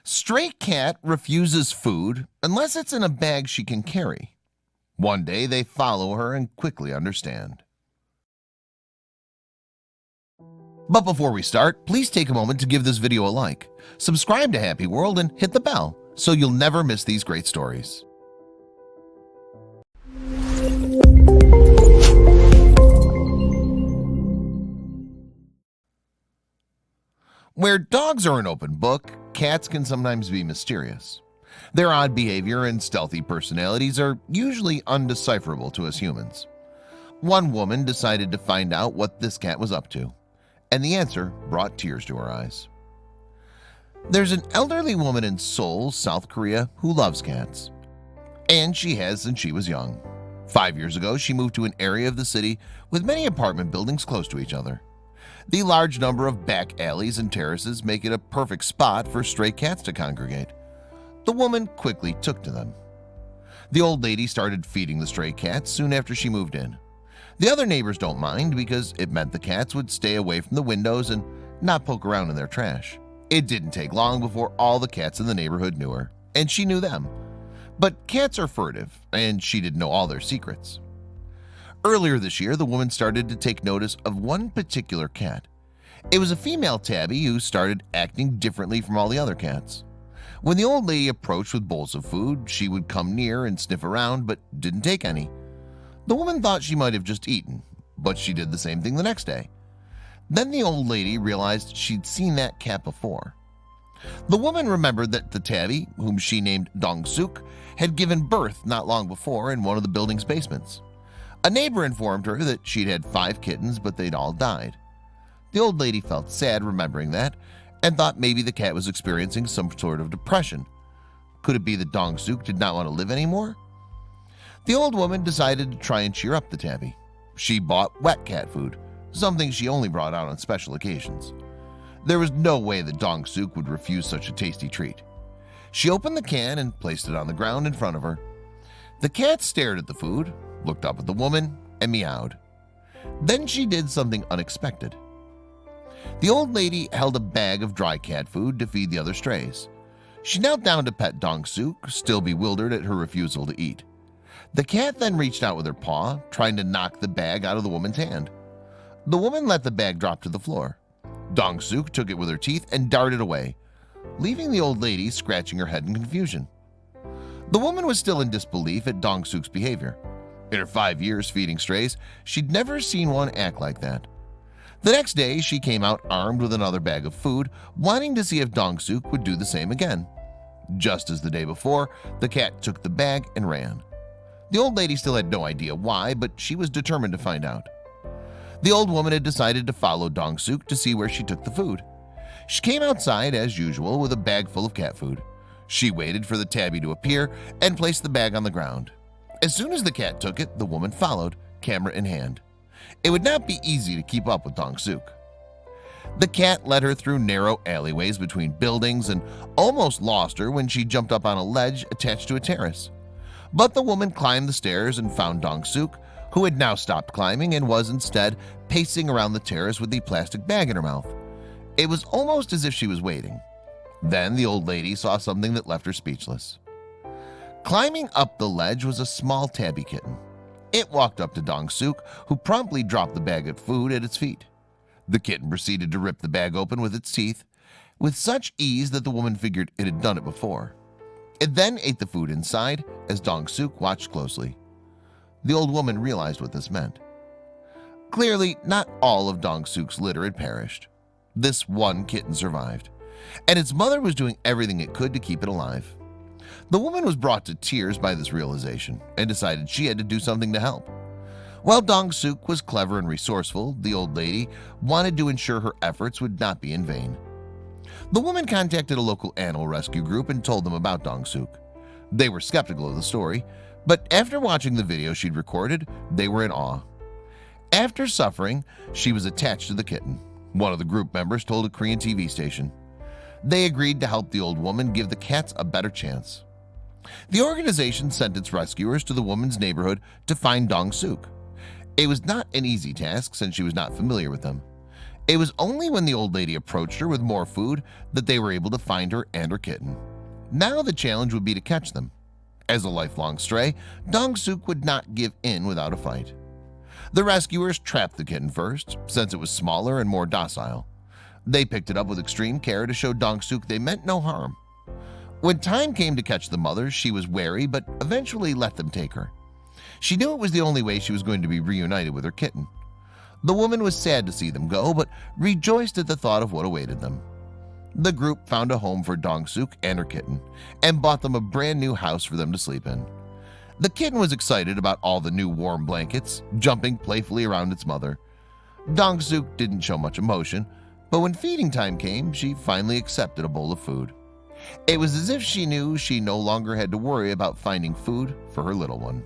Stray cat refuses food unless it's in a bag she can carry. One day they follow her and quickly understand. But before we start, please take a moment to give this video a like, subscribe to Happy World, and hit the bell so you'll never miss these great stories. Where dogs are an open book, cats can sometimes be mysterious. Their odd behavior and stealthy personalities are usually undecipherable to us humans. One woman decided to find out what this cat was up to, and the answer brought tears to her eyes. There's an elderly woman in Seoul, South Korea, who loves cats, and she has since she was young. 5 years ago, she moved to an area of the city with many apartment buildings close to each other. The large number of back alleys and terraces make it a perfect spot for stray cats to congregate. The woman quickly took to them. The old lady started feeding the stray cats soon after she moved in. The other neighbors don't mind because it meant the cats would stay away from the windows and not poke around in their trash. It didn't take long before all the cats in the neighborhood knew her, and she knew them. But cats are furtive, and she didn't know all their secrets. Earlier this year, the woman started to take notice of one particular cat. It was a female tabby who started acting differently from all the other cats. When the old lady approached with bowls of food, she would come near and sniff around but didn't take any. The woman thought she might have just eaten, but she did the same thing the next day. Then the old lady realized she'd seen that cat before. The woman remembered that the tabby, whom she named Dong-suk, had given birth not long before in one of the building's basements. A neighbor informed her that she'd had 5 kittens, but they'd all died. The old lady felt sad remembering that and thought maybe the cat was experiencing some sort of depression. Could it be that Dong-suk did not want to live anymore? The old woman decided to try and cheer up the tabby. She bought wet cat food, something she only brought out on special occasions. There was no way that Dong-suk would refuse such a tasty treat. She opened the can and placed it on the ground in front of her. The cat stared at the food, looked up at the woman, and meowed. Then she did something unexpected. The old lady held a bag of dry cat food to feed the other strays. She knelt down to pet Dong-suk, still bewildered at her refusal to eat. The cat then reached out with her paw, trying to knock the bag out of the woman's hand. The woman let the bag drop to the floor. Dong-suk took it with her teeth and darted away, leaving the old lady scratching her head in confusion. The woman was still in disbelief at Dong-suk's behavior. In her 5 years feeding strays, she'd never seen one act like that. The next day, she came out armed with another bag of food, wanting to see if Dong-suk would do the same again. Just as the day before, the cat took the bag and ran. The old lady still had no idea why, but she was determined to find out. The old woman had decided to follow Dong-suk to see where she took the food. She came outside as usual with a bag full of cat food. She waited for the tabby to appear and placed the bag on the ground. As soon as the cat took it, the woman followed, camera in hand. It would not be easy to keep up with Dong-suk. The cat led her through narrow alleyways between buildings and almost lost her when she jumped up on a ledge attached to a terrace. But the woman climbed the stairs and found Dong-suk, who had now stopped climbing and was instead pacing around the terrace with the plastic bag in her mouth. It was almost as if she was waiting. Then the old lady saw something that left her speechless. Climbing up the ledge was a small tabby kitten. It walked up to Dong-suk, who promptly dropped the bag of food at its feet. The kitten proceeded to rip the bag open with its teeth, with such ease that the woman figured it had done it before. It then ate the food inside as Dong-suk watched closely. The old woman realized what this meant. Clearly, not all of Dong-suk's litter had perished. This one kitten survived, and its mother was doing everything it could to keep it alive. The woman was brought to tears by this realization and decided she had to do something to help. While Dong-suk was clever and resourceful, the old lady wanted to ensure her efforts would not be in vain. The woman contacted a local animal rescue group and told them about Dong-suk. They were skeptical of the story, but after watching the video she'd recorded, they were in awe. After suffering, she was attached to the kitten, one of the group members told a Korean TV station. They agreed to help the old woman give the cats a better chance. The organization sent its rescuers to the woman's neighborhood to find Dong-suk. It was not an easy task since she was not familiar with them. It was only when the old lady approached her with more food that they were able to find her and her kitten. Now the challenge would be to catch them. As a lifelong stray, Dong-suk would not give in without a fight. The rescuers trapped the kitten first, since it was smaller and more docile. They picked it up with extreme care to show Dong-suk they meant no harm. When time came to catch the mother, she was wary but eventually let them take her. She knew it was the only way she was going to be reunited with her kitten. The woman was sad to see them go, but rejoiced at the thought of what awaited them. The group found a home for Dong-suk and her kitten and bought them a brand new house for them to sleep in. The kitten was excited about all the new warm blankets, jumping playfully around its mother. Dong-suk didn't show much emotion, but when feeding time came, she finally accepted a bowl of food. It was as if she knew she no longer had to worry about finding food for her little one.